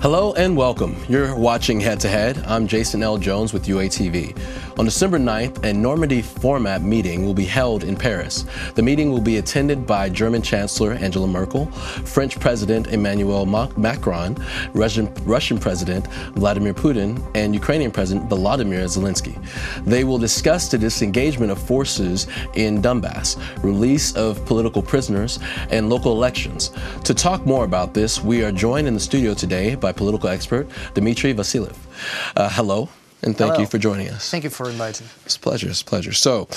Hello and welcome. You're watching Head to Head. I'm Jason L. Jones with UATV. On December 9th, a Normandy Format meeting will be held in Paris. The meeting will be attended by German Chancellor Angela Merkel, French President Emmanuel Macron, Russian President Vladimir Putin, and Ukrainian President Volodymyr Zelensky. They will discuss the disengagement of forces in Donbas, release of political prisoners, and local elections. To talk more about this, we are joined in the studio today by political expert Dimitri Vasylev. Hello, and thank you for joining us. Thank you for inviting. It's a pleasure. It's a pleasure. So,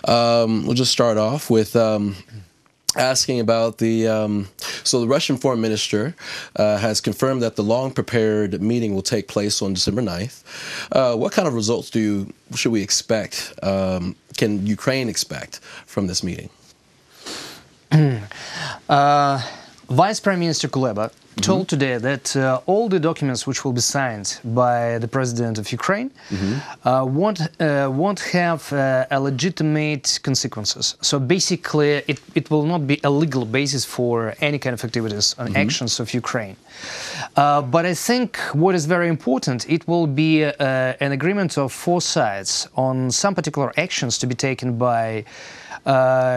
we'll just start off with asking about the. So, the Russian foreign minister has confirmed that the long-prepared meeting will take place on December 9th. What kind of results should we expect? Can Ukraine expect from this meeting? Vice Prime Minister Kuleba told today that all the documents which will be signed by the president of Ukraine won't have a legitimate consequences. So basically, it will not be a legal basis for any kind of activities and actions of Ukraine. But I think what is very important, it will be an agreement of 4 sides on some particular actions to be taken by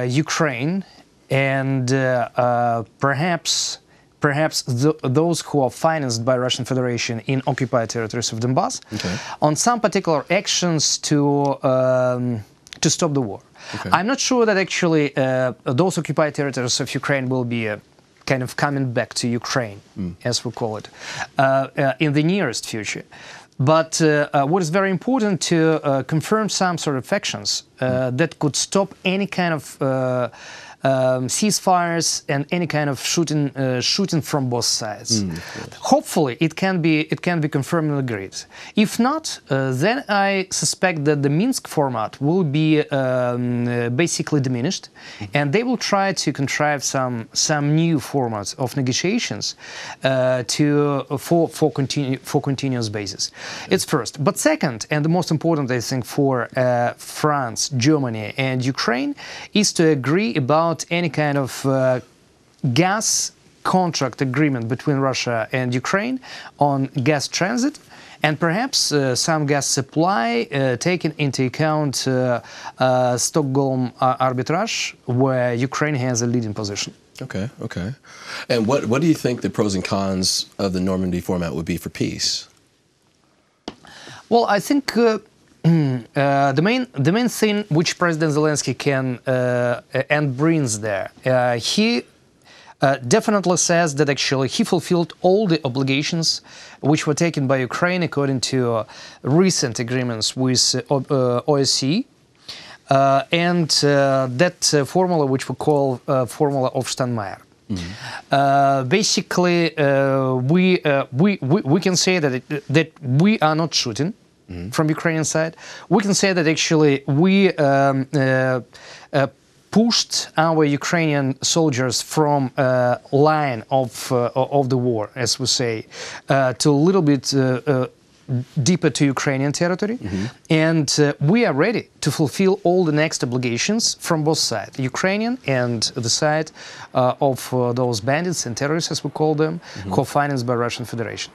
Ukraine, and perhaps those who are financed by Russian Federation in occupied territories of Donbas, on some particular actions to stop the war. I'm not sure that actually those occupied territories of Ukraine will be kind of coming back to Ukraine, as we call it, in the nearest future. But what is very important to confirm some sort of actions that could stop any kind of ceasefires and any kind of shooting from both sides. Hopefully, it can be confirmed and agreed. If not, then I suspect that the Minsk format will be basically diminished, and they will try to contrive some new formats of negotiations for continuous basis. It's first, but second, and the most important, I think, for France, Germany, and Ukraine, is to agree about any kind of gas contract agreement between Russia and Ukraine on gas transit, and perhaps some gas supply, taking into account Stockholm arbitrage, where Ukraine has a leading position. Okay. And what do you think the pros and cons of the Normandy format would be for peace? Well, I think the main thing which President Zelensky can and brings there, he definitely says that actually he fulfilled all the obligations which were taken by Ukraine according to recent agreements with OSCE, and that formula which we call formula of Steinmeier. Basically, we can say that we are not shooting from Ukrainian side. We can say that actually we pushed our Ukrainian soldiers from line of the war, as we say, to a little bit deeper to Ukrainian territory, and we are ready to fulfill all the next obligations from both sides, Ukrainian and the side of those bandits and terrorists, as we call them, who are financed by Russian Federation.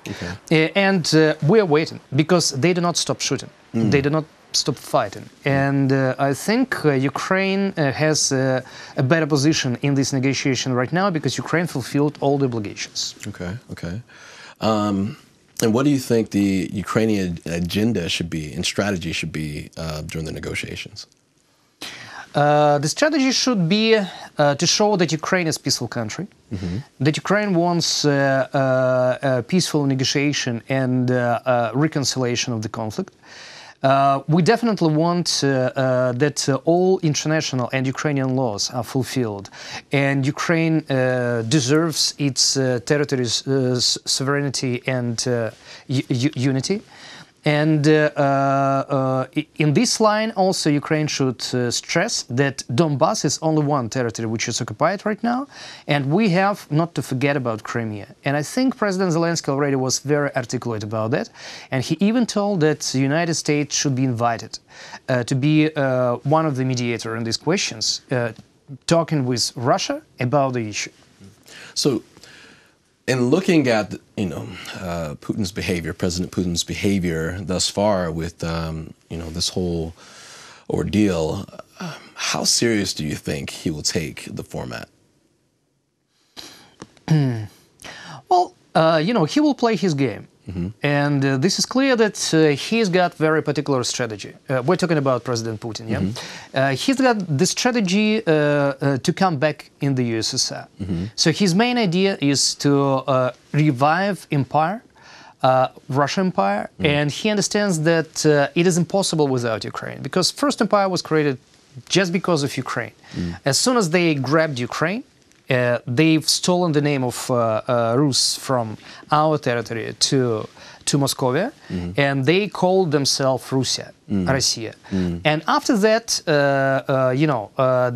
And we are waiting, because they do not stop shooting, they do not stop fighting, and I think Ukraine has a better position in this negotiation right now, because Ukraine fulfilled all the obligations. Okay. And what do you think the Ukrainian agenda should be and strategy should be during the negotiations? The strategy should be to show that Ukraine is a peaceful country, that Ukraine wants a peaceful negotiation and reconciliation of the conflict. We definitely want that all international and Ukrainian laws are fulfilled, and Ukraine deserves its territory's sovereignty and unity. And in this line, also, Ukraine should stress that Donbas is only one territory which is occupied right now, and we have not to forget about Crimea. And I think President Zelensky already was very articulate about that, and he even told that the United States should be invited to be one of the mediators in these questions, talking with Russia about the issue. So, in looking at, Putin's behavior, President Putin's behavior thus far with, this whole ordeal, how serious do you think he will take the format? Well, he will play his game. And this is clear that he's got very particular strategy. We're talking about President Putin, yeah? He's got the strategy to come back in the USSR. So his main idea is to revive empire, Russian Empire, and he understands that it is impossible without Ukraine, because First Empire was created just because of Ukraine. As soon as they grabbed Ukraine, they've stolen the name of Rus from our territory to Moscow, and they called themselves Russia. And after that,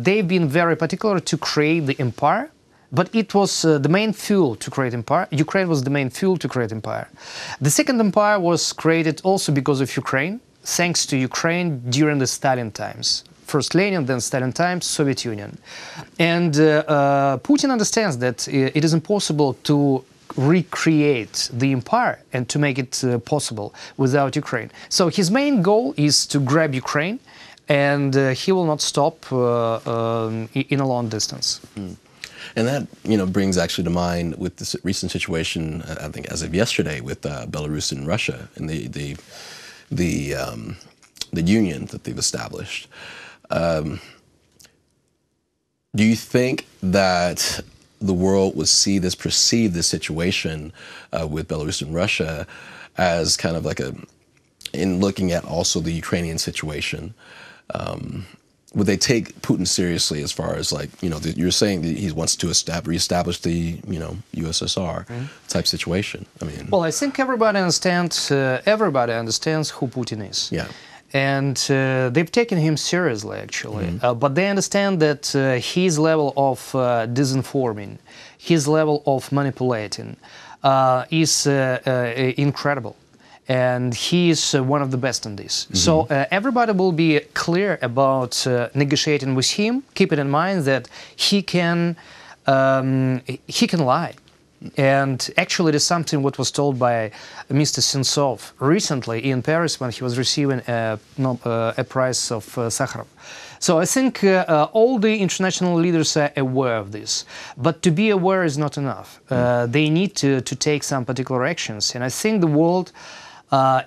they've been very particular to create the empire, but it was the main fuel to create empire. Ukraine was the main fuel to create empire. The second empire was created also because of Ukraine, thanks to Ukraine during the Stalin times. First Lenin, then Stalin times, Soviet Union. And Putin understands that it is impossible to recreate the empire and to make it possible without Ukraine. So his main goal is to grab Ukraine, and he will not stop in a long distance. And that, brings actually to mind with this recent situation, I think as of yesterday, with Belarus and Russia and the union that they've established. Do you think that the world would perceive this situation with Belarus and Russia as kind of like in looking at also the Ukrainian situation, would they take Putin seriously as far as you're saying that he wants to reestablish the, USSR type situation? I mean, well, I think everybody understands who Putin is. Yeah. And they've taken him seriously, actually. But they understand that his level of disinforming, his level of manipulating is incredible. And he is one of the best in this. So everybody will be clear about negotiating with him, keeping in mind that he can lie. And actually, it is something what was told by Mr. Sentsov recently in Paris when he was receiving a prize of Sakharov. So I think all the international leaders are aware of this. But to be aware is not enough. They need to take some particular actions. And I think the world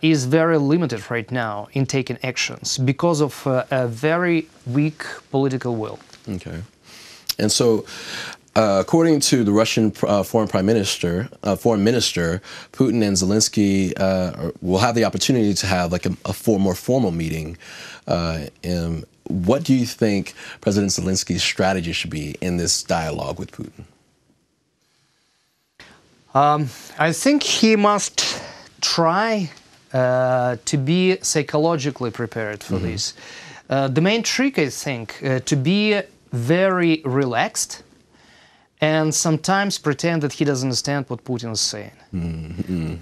is very limited right now in taking actions because of a very weak political will. Okay. And so, according to the Russian foreign minister, Putin and Zelensky will have the opportunity to have like a more formal meeting. What do you think President Zelensky's strategy should be in this dialogue with Putin? I think he must try to be psychologically prepared for this. The main trick, I think, to be very relaxed and sometimes pretend that he doesn't understand what Putin is saying.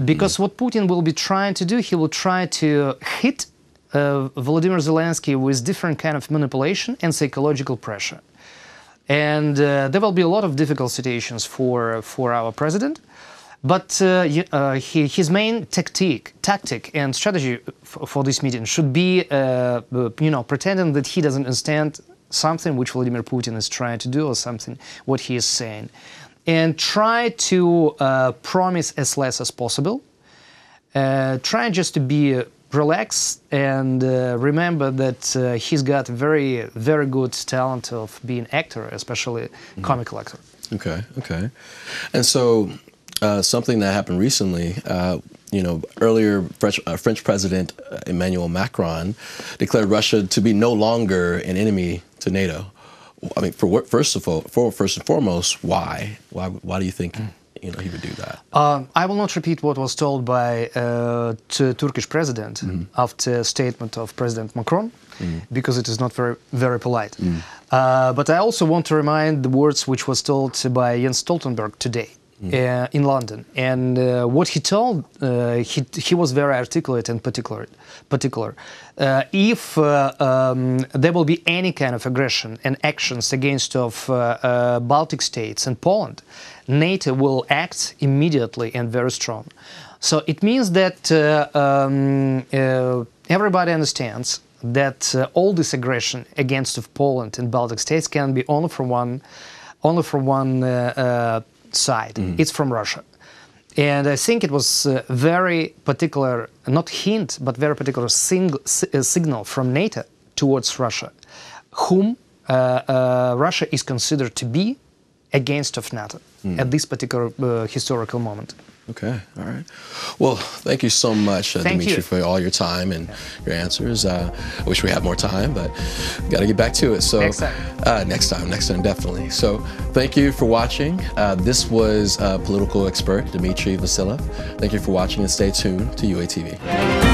Because what Putin will be trying to do, he will try to hit Volodymyr Zelensky with different kind of manipulation and psychological pressure. And there will be a lot of difficult situations for our president. But his main tactic and strategy for this meeting should be, pretending that he doesn't understand something which Vladimir Putin is trying to do or something what he is saying, and try to promise as less as possible. Try just to be relaxed and remember that he's got very, very good talent of being actor, especially comical actor. Okay. And so something that happened recently, earlier French President Emmanuel Macron declared Russia to be no longer an enemy to NATO. I mean, first and foremost, why? Why do you think he would do that? I will not repeat what was told by Turkish president after statement of President Macron, because it is not very, very polite. But I also want to remind the words which was told by Jens Stoltenberg today. in London, and what he told, he was very articulate and particular. If there will be any kind of aggression and actions against of Baltic states and Poland, NATO will act immediately and very strong. So it means that everybody understands that all this aggression against of Poland and Baltic states can be only from one side. It's from Russia. And I think it was a very particular, not hint, but very particular signal from NATO towards Russia, whom Russia is considered to be against of NATO at this particular historical moment. Okay, all right. Well, thank you so much, Dimitri, for all your time and your answers. I wish we had more time, but got to get back to it. So next time. Next time, definitely. So thank you for watching. This was political expert Dimitri Vasylev. Thank you for watching, and stay tuned to UATV.